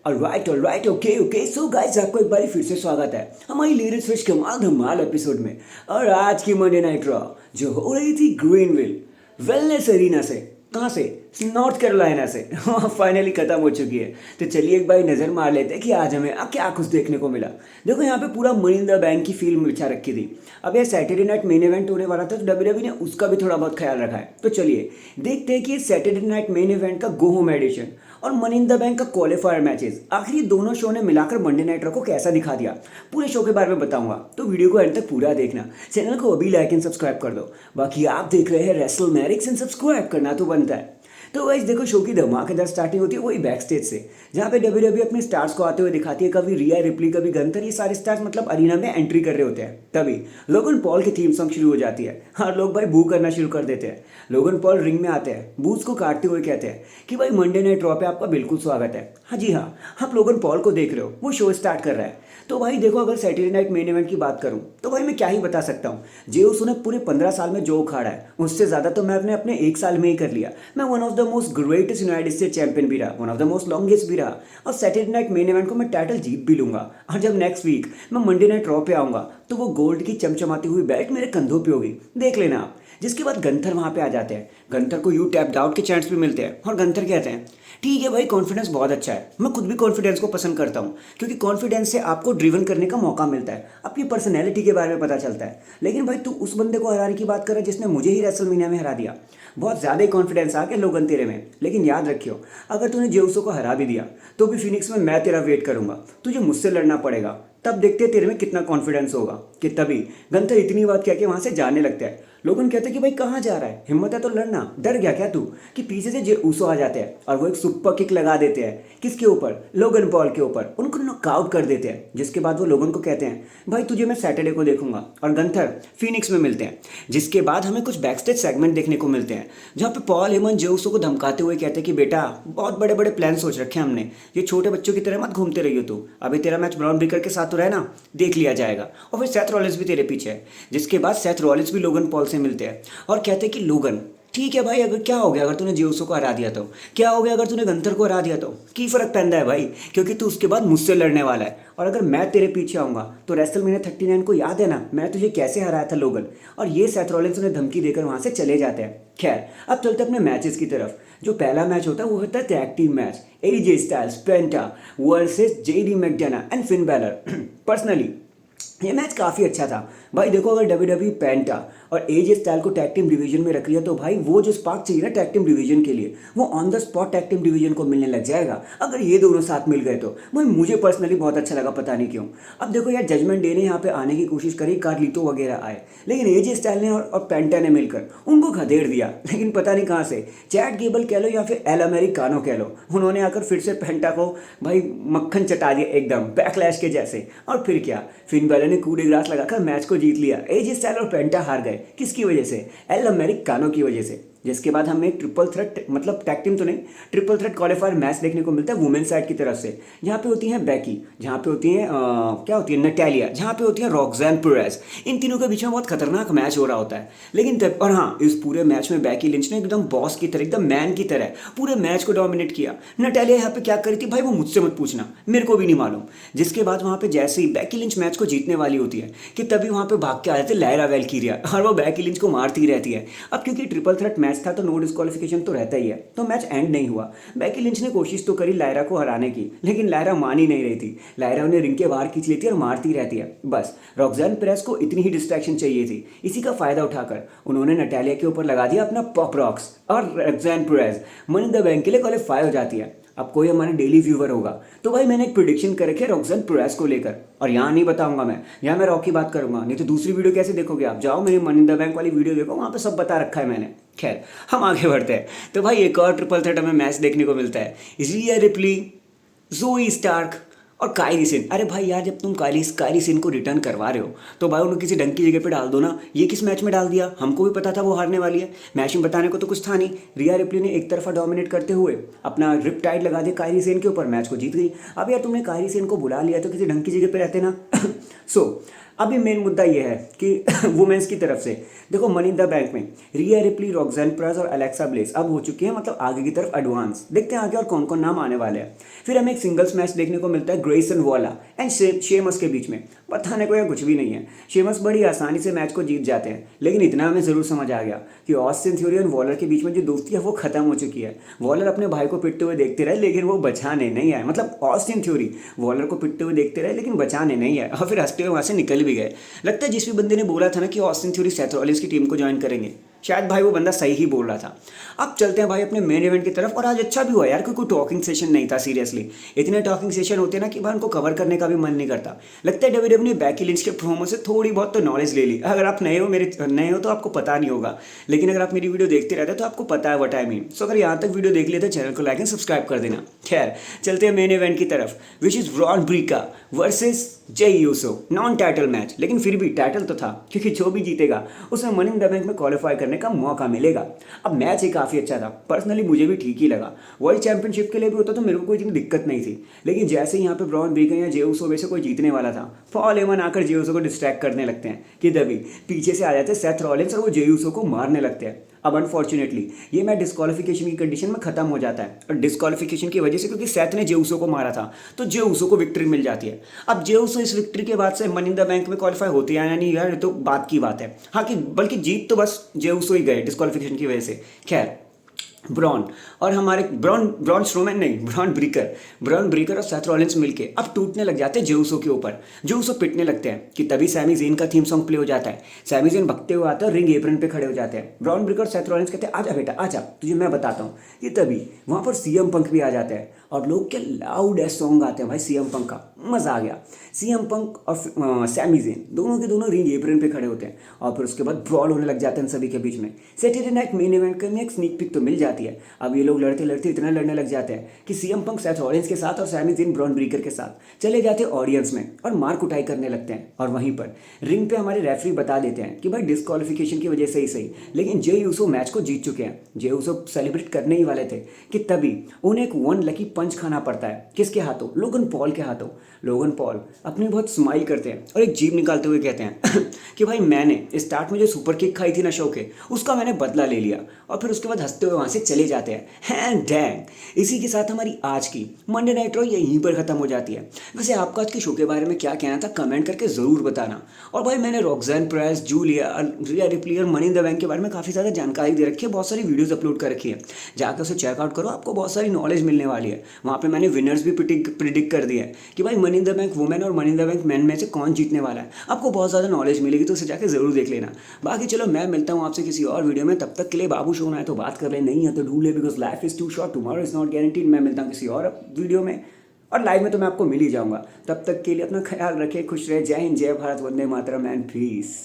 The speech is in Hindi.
ऑलराइट, ओके सो गाइस, आपको एक बार फिर से स्वागत है हमारी लेटेस्ट फिश कमाल धमाल एपिसोड में। और आज की मंडे नाइट रॉ जो हो रही थी ग्रीनविल वेलनेस एरिना से, कहाँ से, नॉर्थ कैरोलिना से फाइनली खत्म हो चुकी है। तो चलिए एक बार नज़र मार लेते हैं कि आज हमें क्या कुछ देखने को मिला। देखो यहाँ पे पूरा मनी इन द बैंक की फिल्म बिछा रखी थी। अब ये सैटरडे नाइट मेन इवेंट होने वाला था, तो डब्ल्यूडब्ल्यूई ने उसका भी थोड़ा बहुत ख्याल रखा है। तो चलिए देखते हैं कि ये सैटरडे नाइट मेन इवेंट का गो होम एडिशन और मनी इन द बैंक का क्वालिफायर मैचेस आखिर ये दोनों शो ने मिलाकर मंडे नाइट रॉ को कैसा दिखा दिया, पूरे शो के बारे में बताऊंगा। तो वीडियो को एंड तक पूरा देखना, चैनल को अभी लाइक एंड सब्सक्राइब कर दो। बाकी आप देख रहे हैं रेसल मैरिक्स एंड सब्सक्राइब करना तो बनता है। तो गाइस देखो, शो की धमाकेदार स्टार्टिंग होती है वही बैक स्टेज से, जहाँ पे डब्ल्यूडब्ल्यूई अपने स्टार्स को आते हुए दिखाती है। कभी रिया रिप्ली, कभी गंथर, ये सारे स्टार्स मतलब अरीना में एंट्री कर रहे होते हैं। तभी लोगन पॉल की थीम सॉन्ग शुरू हो जाती है और लोग भाई बू करना शुरू कर देते हैं। लोगन पॉल रिंग में आते हैं, बूज को काटते हुए कहते हैं कि भाई मंडे नाइट रॉ पे आपका बिल्कुल स्वागत है। हाँ जी हाँ, आप लोगन पॉल को देख रहे हो, वो शो स्टार्ट कर रहा है। तो भाई देखो, अगर सैटरडे नाइट मेन इवेंट की बात करूं तो भाई मैं क्या ही बता सकता हूँ। जे उस ने पूरे 15 साल में जो उखाड़ा है, उससे ज़्यादा तो मैं अपने एक साल में ही कर लिया। मैं one of the most greatest United state champion भी रहा, one of the most longest भी रहा, और सैटरडे नाइट मेन इवेंट को मैं टाइटल जीत भी लूंगा। और जब नेक्स्ट वीक मैं मंडे नाइट रॉ पे आऊँगा तो वो गोल्ड की चमचमाती हुई बेल्ट मेरे कंधों पे होगी, देख लेना आप। जिसके बाद गंथर वहाँ पे आ जाते हैं। गंथर को यू टैप्ड आउट के चांस भी मिलते हैं और गंथर कहते हैं ठीक है भाई, कॉन्फिडेंस बहुत अच्छा है। मैं खुद भी कॉन्फिडेंस को पसंद करता हूँ, क्योंकि कॉन्फिडेंस से आपको ड्रिवन करने का मौका मिलता है, आपकी पर्सनैलिटी के बारे में पता चलता है। लेकिन भाई तू उस बंदे को हराने की बात कर रहा है जिसने मुझे ही रेसलमेनिया में हरा दिया। बहुत ज़्यादा ही कॉन्फिडेंस आ गया लोगन तेरे में। लेकिन याद रखियो, अगर तूने जेउसो को हरा भी दिया तो भी फिनिक्स में मैं तेरा वेट करूंगा, तुझे मुझसे लड़ना पड़ेगा। तब देखते तेरे में कितना कॉन्फिडेंस होगा। कि तभी गंथर इतनी बात कह के वहाँ से जाने लगता है। लोगन कहते हैं कि भाई कहाँ जा रहा है, हिम्मत है तो लड़ना, डर गया क्या तू। कि पीछे से जे ऊसो आ जाते हैं और वो एक सुपर किक लगा देते हैं। किसके ऊपर, लोगन पॉल के ऊपर, उनको नॉकआउट कर देते हैं। जिसके बाद वो लोगन को कहते हैं भाई तुझे मैं सैटरडे को देखूंगा, और गंथर फिनिक्स में मिलते हैं। जिसके बाद हमें कुछ बैकस्टेज सेगमेंट देखने को मिलते हैं, जहाँ पे पॉल हेमन जे ऊसो को धमकाते हुए कहते हैं कि बेटा बहुत बड़े बड़े प्लान सोच रखे हैं हमने, ये छोटे बच्चों की तरह मत घूमते रहियो तू, अभी तेरा मैच ब्राउन ब्रेकर के साथ तो रहना, देख लिया जाएगा। और फिर सेथ रॉलिंस भी तेरे पीछे है। जिसके बाद सेथ रॉलिंस भी लोगन पॉल से मिलते हैं और कहते हैं कि लोगन ठीक है भाई, अगर क्या हो गया अगर तूने जियोसो को हरा दिया तो, क्या हो गया अगर तूने गंथर को हरा दिया तो, की फर्क पैदा है भाई, क्योंकि तू उसके बाद मुझसे लड़ने वाला है। और अगर मैं तेरे पीछे आऊंगा तो रेसलमेनिया 39 को याद है ना, मैं तुझे कैसे हराया था लोगन। और ये सेथ रॉलिंस उन्हें धमकी देकर वहां से चले जाते हैं। खैर अब चलते अपने मैचेस की तरफ। जो पहला मैच होता है वो होता है tag team match, AJ Styles penta versus JD McDonagh and Finn Balor. Personally ये मैच काफ़ी अच्छा था भाई। देखो, अगर डब्ल्यूडब्ल्यूई पेंटा और एजे स्टाइल को टैग टीम डिवीजन में रख लिया तो भाई वो जो स्पार्क चाहिए ना टैग टीम डिवीजन के लिए, वो on the spot tag team division को मिलने लग जाएगा अगर ये दोनों साथ मिल गए तो। भाई मुझे पर्सनली बहुत अच्छा लगा, पता नहीं क्यों। अब देखो यार, जजमेंट डे ने यहाँ पे आने की कोशिश करी, कार्लितो वगैरह आए, लेकिन एजे स्टाइल ने और पेंटा ने मिलकर उनको खदेड़ दिया। लेकिन पता नहीं कहाँ से, चैट गेबल कह लो या फिर एल अमेरिकानो कह लो, उन्होंने आकर फिर से पेंटा को भाई मक्खन चटा दिया एकदम बैकलैश के जैसे। और फिर क्या, फिन बैलर ने कूड़े ग्रास लगाकर मैच को जीत लिया। एजे स्टाइल और पेंटा हार गए, किसकी वजह से, एल अमेरिकानो की वजह से। जिसके बाद हमें ट्रिपल थ्रेट, मतलब टैग टीम तो नहीं, ट्रिपल थ्रेट क्वालिफायर मैच देखने को मिलता है वुमेन साइड की तरफ से, जहाँ पे होती हैं बैकी, जहाँ पे होती हैं क्या होती है, नटालिया, जहाँ पे होती है रॉक्सैन पेरेज। इन तीनों के बीच में बहुत खतरनाक मैच हो रहा होता है। लेकिन तब, और हाँ, इस पूरे मैच में बैकी लिंच ने एकदम बॉस की तरह, एकदम मैन की तरह पूरे मैच को डोमिनेट किया। नटालिया यहाँ पे क्या करी थी भाई वो मुझसे मत पूछना, मेरे को भी नहीं मालूम। जिसके बाद वहाँ पे जैसे ही बैकी लिंच मैच को जीतने वाली होती है कि तभी वहाँ पे भाग के आ जाते लायरा वेल्कीरिया और वो बैकी लिंच को मारती रहती है। अब क्योंकि ट्रिपल थ्रेट मैच था तो नो डिस्क्वालिफिकेशन तो रहता ही है, तो मैच एंड नहीं हुआ। बैकी लिंच ने कोशिश तो करी लायरा को हराने की, लेकिन लायरा मान ही नहीं रही थी। लायरा उन्हें रिंग के बाहर खींच लेती है और मारती रहती है। बस रॉक्सैन पेरेज को इतनी ही डिस्ट्रैक्शन चाहिए थी। इसी का फायदा उठाकर उन्होंने नटालिया के ऊपर लगा दिया अपना पॉप रॉक्स, और Roxanne Perez money in the bank के लिए क्वालिफाई हो जाती है। अब कोई हमारा डेली व्यूवर होगा तो भाई मैंने एक प्रिडिक्शन कर रखी है रॉक्सैन पेरेज को लेकर, और यहाँ नहीं बताऊंगा मैं, यहाँ मैं रॉक की बात करूंगा, नहीं तो दूसरी वीडियो कैसे देखोगे आप। जाओ मेरी मनी इन द बैंक वाली वीडियो देखो, वहाँ पे सब बता रखा है मैंने। खैर हम आगे बढ़ते हैं। तो भाई एक और ट्रिपल थ्रेट हमें मैच देखने को मिलता है, रिया रिप्ली, जोई स्टार्क और कायरी सेन। अरे भाई यार, जब तुम कायरी सेन को रिटर्न करवा रहे हो तो भाई उन्हें किसी ढंग की जगह पे डाल दो ना। ये किस मैच में डाल दिया, हमको भी पता था वो हारने वाली है, मैच में बताने को तो कुछ था नहीं। रिया रिप्ली ने एक तरफा डोमिनेट करते हुए अपना रिप टाइड लगा दिया कायरी सेन के ऊपर, मैच को जीत गई। अब यार तुमने कायरी सेन को बुला लिया तो किसी ढंग की जगह पे रहते ना। सो अभी मेन मुद्दा ये है कि वुमेन्स की तरफ से देखो, मनी इन द बैंक में रिया रिप्ली, रॉक्सैन परस और अलेक्सा ब्लेस अब हो चुकी है मतलब आगे की तरफ एडवांस। देखते हैं आगे और कौन कौन नाम आने वाले हैं। फिर हमें एक सिंगल्स मैच देखने को मिलता है ग्रेसन वॉला एंड शेमस के बीच में। बताने को यह कुछ भी नहीं है, शेमस बड़ी आसानी से मैच को जीत जाते हैं, लेकिन इतना हमें जरूर समझ आ गया कि ऑस्टिन थ्योरी और वॉलर के बीच में जो दोस्ती है वो खत्म हो चुकी है। वॉलर अपने भाई को पिटते हुए देखते रहे लेकिन वो बचाने नहीं आए, मतलब ऑस्टिन थ्योरी वॉलर को पिटते हुए देखते रहे लेकिन बचाने नहीं आए और फिर हंसते हुए वहाँ से निकल भी गए। लगता है जिस भी बंदे ने बोला था ना कि ऑस्टिन थ्योरी सेथ रॉलिंस की टीम को ज्वाइन करेंगे, शायद भाई वो बंदा सही ही बोल रहा था। अब चलते हैं भाई अपने मेन इवेंट की तरफ। और आज अच्छा भी हुआ यार, कोई टॉकिंग सेशन नहीं था। सीरियसली इतने टॉकिंग सेशन होते ना कि भाई उनको कवर करने का भी मन नहीं करता। लगता है डब्ल्यूडब्ल्यू ने बैकी लिंच के परफॉर्मेंस से थोड़ी बहुत तो नॉलेज ले ली। अगर आप नए हो तो आपको पता नहीं होगा, लेकिन अगर आप मेरी वीडियो देखते रहते तो आपको पता है व्हाट आई मीन। सो अगर यहाँ तक वीडियो देख लेते चैनल को लाइक एंड सब्सक्राइब कर देना। खैर चलते हैं मेन इवेंट की तरफ, विच इज ब्रॉन ब्रीका वर्सेस जय यूसो। नॉन टाइटल मैच, लेकिन फिर भी टाइटल तो था क्योंकि जो भी जीतेगा उसे मनी इन द बैंक में क्वालिफाई करने का मौका मिलेगा। अब मैच ही काफ़ी अच्छा था, पर्सनली मुझे भी ठीक ही लगा। वर्ल्ड चैंपियनशिप के लिए भी होता तो मेरे को कोई इतनी दिक्कत नहीं थी, लेकिन जैसे ही यहाँ पे ब्रॉन ब्रीकर या जे ऊसो में से कोई जीतने वाला था, पॉल हेमन आकर जे ऊसो को डिस्ट्रैक्ट करने लगते हैं कि तभी पीछे से आ जाते हैं सेथ रॉलिंस और वो जे ऊसो को मारने लगते हैं। अब अनफॉर्चुनेटली ये मैच डिस्क्वालिफिकेशन की कंडीशन में खत्म हो जाता है और डिस्क्वालिफिकेशन की वजह से क्योंकि सेथ ने जे ऊसो को मारा था तो जे ऊसो को विक्ट्री मिल जाती है। अब जे ऊसो इस विक्ट्री के बाद से मनी इन द बैंक में क्वालिफाई होती है या नहीं यार, तो बात की बात है। हाँ कि बल्कि जीत तो बस जे ऊसो ही गए डिस्क्वालिफिकेशन की वजह से। खैर ब्रॉन और हमारे ब्रॉन स्ट्रोमैन नहीं, ब्रॉन ब्रीकर और सेथ रॉलिंस मिलके अब टूटने लग जाते हैं जे ऊसो के ऊपर। जे ऊसो पिटने लगते हैं कि तभी सैमी ज़ेन का थीम सॉन्ग प्ले हो जाता है। सैमी ज़ेन भगते हुए आते हैं, रिंग एप्रन पे खड़े हो जाते हैं। ब्रॉन ब्रीकर और सेथ रॉलिंस कहते हैं आजा बेटा आजा, तुझे मैं बताता हूँ। ये तभी वहाँ पर सीएम पंक भी आ जाते हैं और लोग क्या लाउड एस सॉन्ग आते हैं भाई सीएम पंक का, मज़ा आ गया। सीएम पंक और सैमी ज़ेन दोनों के दोनों रिंग एप्रन पे खड़े होते हैं और फिर उसके बाद ब्रॉल होने लग जाते हैं सभी के बीच में। सैटरडे नाइट मेन इवेंट में एक स्नीक पिक तो मिल जाती है। अब ये लोग लड़ते लड़ते इतना लड़ने लग जाते हैं कि सीएम पंक सेथ रॉलिंस के साथ और सैमी ज़ेन ब्रॉन ब्रीकर के साथ चले जाते हैं ऑडियंस में और मार कुटाई करने लगते हैं। और वहीं पर रिंग पे हमारे रेफरी बता देते हैं कि भाई डिस्क्वालिफिकेशन की वजह से ही सही, लेकिन जे यूसो मैच को जीत चुके हैं। जे यूसो सेलिब्रेट करने ही वाले थे कि तभी उन्हें एक वन लकी पंच खाना पड़ता है। किसके हाथों? लोगन पॉल के हाथों। लोगन पॉल अपने बहुत स्माइल करते हैं और एक जीभ निकालते हुए कहते हैं कि भाई मैंने स्टार्ट में जो सुपर किक खाई थी ना शो के, उसका मैंने बदला ले लिया। और फिर उसके बाद हंसते हुए वहाँ से चले जाते हैं। डैंग, इसी के साथ हमारी आज की मंडे नाइट रॉ यहीं पर ख़त्म हो जाती है। वैसे आपका आज के शो के बारे में क्या कहना था कमेंट करके ज़रूर बताना। और भाई मैंने रॉक्सैन परस, जूलिया, रिया रिप्ली और मनी इन द बैंक के बारे में काफ़ी ज़्यादा जानकारी दे रखी है, बहुत सारी वीडियोज़ अपलोड कर रखी है, जाकर उसे चेकआउट करो, आपको बहुत सारी नॉलेज मिलने वाली है। वहाँ पर मैंने विनर्स भी प्रिडिक्ट कर दिया है कि भाई money in the bank women और money in the bank man में से कौन जीतने वाला है। आपको बहुत ज़्यादा नॉलेज मिलेगी तो उसे जाकर ज़रूर देख लेना। बाकी चलो मैं मिलता हूँ आपसे किसी और वीडियो में, तब तक के लिए बाबू शो है तो बात कर ले, नहीं है तो ढूंढ ले, because life is too short, tomorrow is not guaranteed. मैं मिलता हूँ किसी और वीडियो में और लाइव में तो मैं आपको मिल ही जाऊंगा। तब तक के लिए अपना ख्याल रखें, खुश रहे। जय हिंद, जय भारत, वंदे मातरम एंड पीस।